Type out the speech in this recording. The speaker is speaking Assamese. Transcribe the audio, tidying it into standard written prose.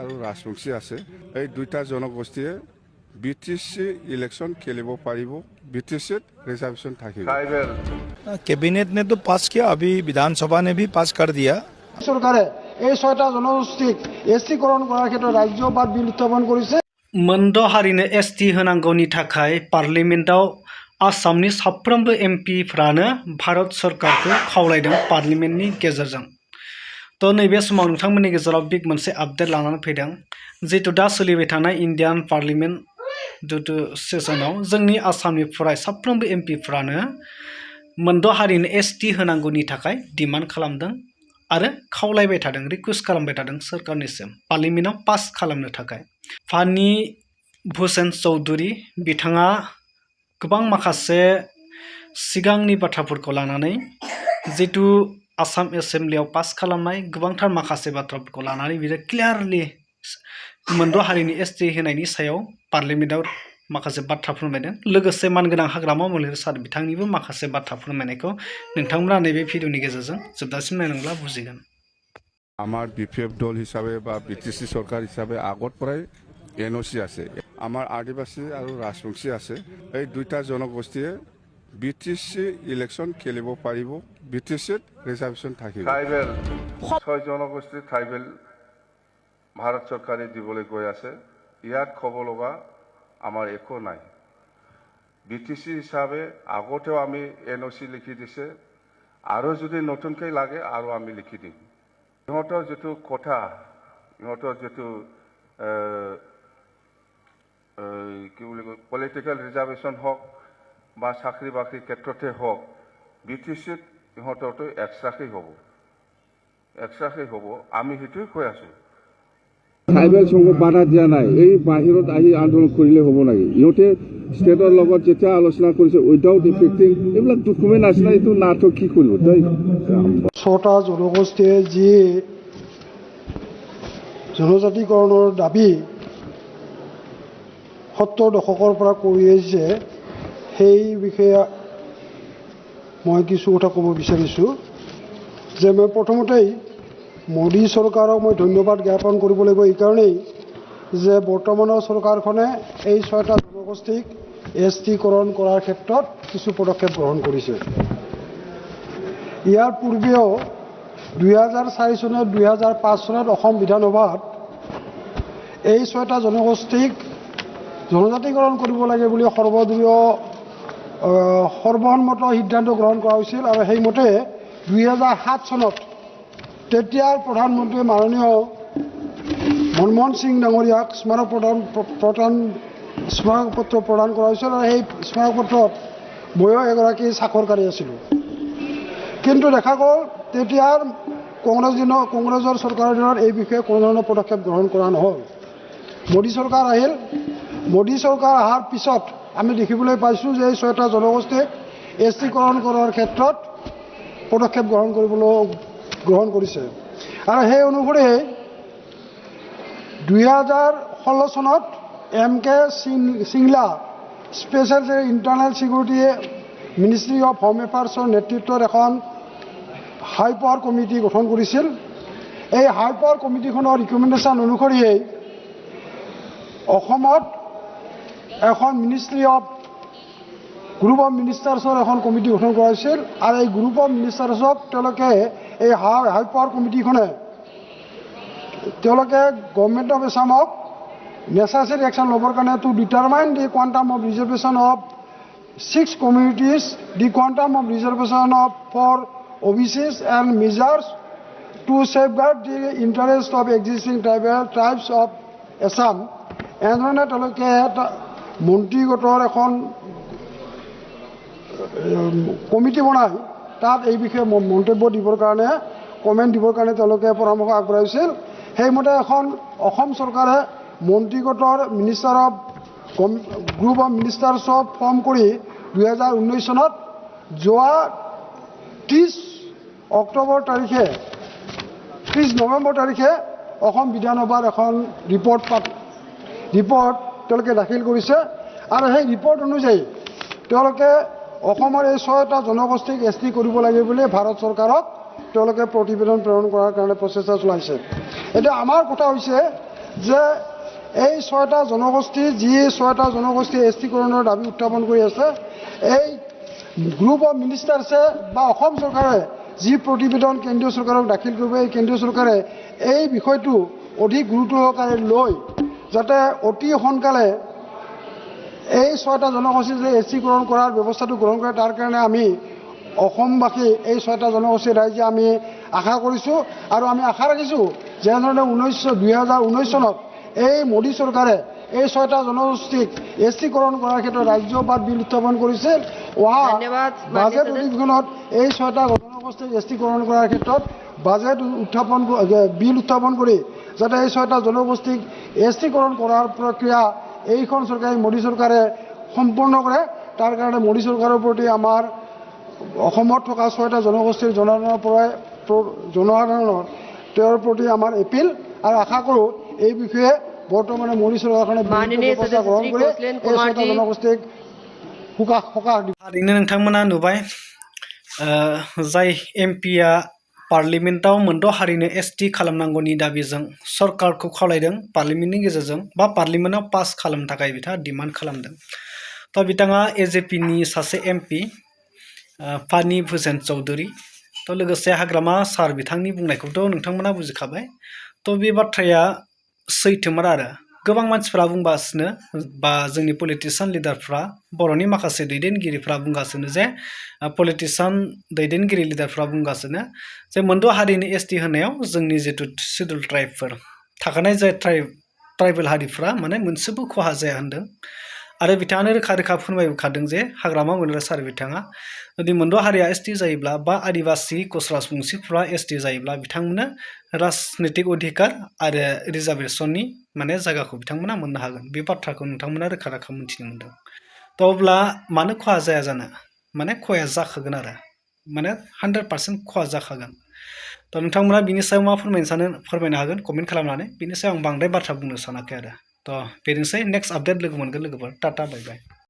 আৰু ৰাজবংশী আছে। এই দুইটা জনগোষ্ঠীয়ে বিটিসি ইলেকশন খেলিব পাৰিব। বিটিসিত रिजर्वेशन থাকিব। कैबिनेट ने तो पास किया, अभी विधानसभा ने भी पास कर दिया। सरकारे এই ছয়টা জনগোষ্ঠীক এসটিকরণ করার ক্ষেত্রে রাজ্য বা বিল উত্থাপন করেছে। मोनद' हारिनो एसटि होनांगौनि थाखाय पार्लियामेन्टआव आसामनि साफ्रोमबो एमपिफ्रानो भारत सरकारखौ खावलायदों पार्लियामेन्टनि गेजेरजों। तो नैबे समाव नोंथांमोननि गेजेराव बिग मोनसे आपडेट लानानै फैदों। जिहेतु दा सोलिबाय थानाय इन्डियान पार्लियामेन्ट जितु सेसनाव जोंनि आसामनिफ्राय साफ्रोमबो एमपिफ्रानो मोनद' हारिनो एसटि होनांगौनि थाखाय डिमान्ड खालामदों आरो खावलायबाय थादों, रिकुवेस्ट खालामबाय थादों सोरखारनिसिम पार्लियामेन्टआव पास खालामनो थाखाय। फानि भुषण चौधुरी बिथाङा गोबां माखासे सिगांनि बाथ्राफोरखौ लानानै जितु आसाम एसेम्ब्लियाव पास खालामनाय गोबांथार माखासे बाथ्राफोरखौ लानानै बियो क्लियारलि मोनद' हारिनि एसटि होनायनि सायाव पार्लियामेन्टआव माखासे बाथ्रा फोरमायदों। लोगोसे मानगोनां हाग्रामा महिलारि सार बिथांनिबो माखासे बाथ्रा फोरमायनायखौ नोंथांमोना नैबे भिडिअनि गेजेरजों जोबजासिम नायलांब्ला बुजिगोन। আমার বিপিএফ দল হিসাবে বা বিটিসি সরকার হিসাবে আগত পৰাই এনওসি আছে। আমাৰ আদিবাসী আৰু ৰাজবংশী আছে। এই দুইটা জনগোষ্ঠীয়ে বিটিসি ইলেকশন খেলিব পাৰিব। বিটিসিত ৰিজাৰ্ভেশন থাকিব। ট্ৰাইবেল 6 জনগোষ্ঠী ট্ৰাইবেল ভাৰত চৰকাৰে দিবলৈ গৈ আছে। ইয়াত ক'ব লগা আমাৰ একো নাই। বিটিসি হিসাবে আগতেও আমি এনওসি লিখি দিছে আৰু যদি নতুনকৈ লাগে আৰু আমি লিখি দিম। ইহঁতৰ যিটো কথা, ইহঁতৰ যিটো কি বুলি কয় পলিটিকেল ৰিজাৰ্ভেশ্যন হওক বা চাকৰি বাকৰিৰ ক্ষেত্ৰতে হওক, বিটিসিত ইহঁতৰতো এক্সট্ৰাকৈ হ'ব। আমি সেইটোৱে কৈ আছোঁ। ট্ৰাইবেল সংঘক বাধা দিয়া নাই। এই বাহিৰত আহি আন্দোলন কৰিলে হ'ব লাগে। ইহঁতে ষ্টেটৰ লগত যেতিয়া আলোচনা কৰিছে উইদাউট ইফেক্টিং এইবিলাক ডকুমেণ্ট আছে না, এইটো নাটো কি কৰিব। ছটা জনগোষ্ঠীয়ে যি জনজাতিকৰণৰ দাবী 70 দশকৰ পৰা কৰি আহিছে, সেই বিষয়ে মই কিছু কথা ক'ব বিচাৰিছোঁ। যে মই প্ৰথমতেই মোদী চৰকাৰক মই ধন্যবাদ জ্ঞাপন কৰিব লাগিব এইকাৰণেই যে বৰ্তমানৰ চৰকাৰখনে এই ছয়টা জনগোষ্ঠীক এছটিকৰণ কৰাৰ ক্ষেত্ৰত কিছু পদক্ষেপ গ্ৰহণ কৰিছে। ইয়াৰ পূৰ্বেও 2004 চনত 2005 চনত অসম বিধানসভাত এই ছয়টা জনগোষ্ঠীক জনজাতিকৰণ কৰিব লাগে বুলি সৰ্বসন্মত সিদ্ধান্ত গ্ৰহণ কৰা হৈছিল। আৰু সেইমতে 2007 চনত তেতিয়াৰ প্ৰধানমন্ত্ৰী মাননীয় মনমোহন সিং ডাঙৰীয়াক স্মাৰকপত্ৰ প্ৰদান কৰা হৈছিল। আৰু সেই স্মাৰকপত্ৰত ময়ো এগৰাকী স্বাক্ষৰকাৰী আছিলোঁ। কিন্তু দেখা গ'ল তেতিয়াৰ কংগ্ৰেছৰ চৰকাৰৰ দিনত এই বিষয়ে কোনো ধৰণৰ পদক্ষেপ গ্ৰহণ কৰা নহ'ল। মোদী চৰকাৰ আহিল। মোদী চৰকাৰ অহাৰ পিছত আমি দেখিবলৈ পাইছোঁ যে এই ছয়টা জনগোষ্ঠীক এছটিকৰণ কৰাৰ ক্ষেত্ৰত পদক্ষেপ গ্ৰহণ কৰিছে। আৰু সেই অনুসৰি 2016 চনত MK Singla special internal security ministry of home এফেয়াৰ্ছৰ নেতৃত্বত এখন হাই পাৱাৰ কমিটি গঠন কৰিছিল। এই হাই পাৱাৰ কমিটিখনৰ ৰিকমেণ্ডেশ্যন অনুসৰিয়েই অসমত এখন গ্ৰুপ অফ মিনিষ্টাৰ্ছৰ এখন কমিটি গঠন কৰা হৈছিল। আৰু এই গ্ৰুপ অফ মিনিষ্টাৰ্ছক তেওঁলোকে এই হাই পাৱাৰ কমিটিখনে গভৰ্ণমেণ্ট অফ আছামক নেচেচাৰী একশ্যন ল'বৰ কাৰণে to determine the quantum of reservation of 6 communities, the quantum of reservation for OBCs and measures to safeguard the interest of existing tribes of Assam. এনেধৰণে তেওঁলোকে মন্ত্ৰীগোটৰ এখন কমিটি বনাই তাত এই বিষয়ে মন্তব্য দিবৰ কাৰণে কমেণ্ট দিবৰ কাৰণে তেওঁলোকে পৰামৰ্শ আগবঢ়াইছিল। সেইমতে এখন অসম চৰকাৰে মন্ত্ৰীগোটৰ গ্ৰুপ অফ মিনিষ্টাৰ্ছক ফৰ্ম কৰি 2019 চনত যোৱা 30 নৱেম্বৰ তাৰিখে অসম বিধানসভাৰ এখন ৰিপৰ্ট তেওঁলোকে দাখিল কৰিছে। আৰু সেই ৰিপৰ্ট অনুযায়ী তেওঁলোকে অসমৰ এই 6টা জনগোষ্ঠীক এছটি কৰিব লাগে বুলি ভাৰত চৰকাৰক তেওঁলোকে প্ৰতিবেদন প্ৰেৰণ কৰাৰ কাৰণে প্ৰচেষ্টা চলাইছে। এতিয়া আমাৰ কথা হৈছে যে এই 6টা জনগোষ্ঠী যি 6টা জনগোষ্ঠী এছটিকৰণৰ দাবী উত্থাপন কৰি আছে, এই গ্ৰুপ অফ মিনিষ্টাৰ্ছে বা অসম চৰকাৰে যি প্ৰতিবেদন কেন্দ্ৰীয় চৰকাৰক দাখিল কৰিব, এই কেন্দ্ৰীয় চৰকাৰে এই বিষয়টো অধিক গুৰুত্ব সহকাৰে লৈ যাতে অতি সোনকালে এই 6টা জনগোষ্ঠী যে এছটিকৰণ কৰাৰ ব্যৱস্থাটো গ্ৰহণ কৰে, তাৰ কাৰণে আমি অসমবাসী এই 6টা জনগোষ্ঠীৰ ৰাইজে আমি আশা কৰিছোঁ আৰু আমি আশা ৰাখিছোঁ যেনেধৰণে 2019 চনত এই মোদী চৰকাৰে এই 6টা জনগোষ্ঠীক এছটিকৰণ কৰাৰ ক্ষেত্ৰত ৰাজ্যপাত বিল উত্থাপন কৰিছিল, অহা বাজেট অধিৱেশনত এই 6টা জনগোষ্ঠীক এছটিকৰণ কৰাৰ ক্ষেত্ৰত বাজেট বিল উত্থাপন কৰি যাতে এই 6টা জনগোষ্ঠীক এছটিকৰণ কৰাৰ প্ৰক্ৰিয়া এইখন চৰকাৰে মোদী চৰকাৰে সম্পূৰ্ণ কৰে। তাৰ কাৰণে মোদী চৰকাৰৰ প্ৰতি আমাৰ অসমত থকা 6টা জনগোষ্ঠীৰ জনসাধাৰণৰ তেওঁৰ প্ৰতি আমাৰ এপিল আৰু আশা কৰোঁ এই বিষয়ে বৰ্তমানে মোদী চৰকাৰখনে ব্যৱস্থা গ্ৰহণ কৰি এই 6টা জনগোষ্ঠীক সকাহ দিব। थारैनो नोंथांमोना नुबाय जाय एमपिआ पार्लिमेन्टआव मोनद' हारिनो एसटि खालामनांगौनि दाबिजों सरकारखौ खावलायदों पार्लिमेन्टनि गेजेरजों बा पार्लिमेन्टआव पास खालामनो थाखाय बिथाङा डिमान्ड खालामदों। थ' बिथाङा एजेपिनि सासे एमपि फानि भुजेन चौधुरी, थ' लोगोसे हाग्रामा सार बिथांनि बुंनायखौथ' नोंथांमोना बुजिखाबाय। थ' बे बाथ्राया सैथोमार आरो गोबां मानसिफ्रा बुंगासिनो बा जोंनि पलिटिशियान लिडारफ्रा बर'नि माखासे दैदेनगिरिफ्रा बुंगासिनो जे पलिटिशियान दैदेनगिरि लिडारफ्रा बुंगासिनो जे मोनद' हारिनि एसटि होनायाव जोंनि जिथु सिडुल ट्राइबफोर थाखानाय जाय ट्राइबेल हारिफ्रा माने मोनसेबो खहा जाया होनदों आरो बिथाङानो रोखा रोखा फोरमायखादों जे हाग्रामा महिलारि सार बिथाङा जुदि मोनद' हारिया एसटि जायोब्ला बा आदिबासि कच राजबंसिफ्रा एसटि जायोब्ला बिथांमोननो राजनितिक अधिकार आरो रिजार्भेसननि माने जायगाखौ बिथांमोना मोननो हागोन। बे बाथ्राखौ नोंथांमोना रोखा रोखा मोन्थिनो मोनदों। थ' अब्ला मानो खहा जाया जानो, माने खहाया जाखागोन आरो माने 100% खहा जाखागोन। थ' नोंथांमोना बिनि सायाव मा फोरमायनो सानो फोरमायनो हागोन कमेन्ट खालामनानै। बिनि सायाव आं बांद्राय बाथ्रा बुंनो सानाखै आरो। थ' बेनोसै, नेक्स्ट आपडेट लोगो मोनगोन लोगोफोर। Ta ta bye bye.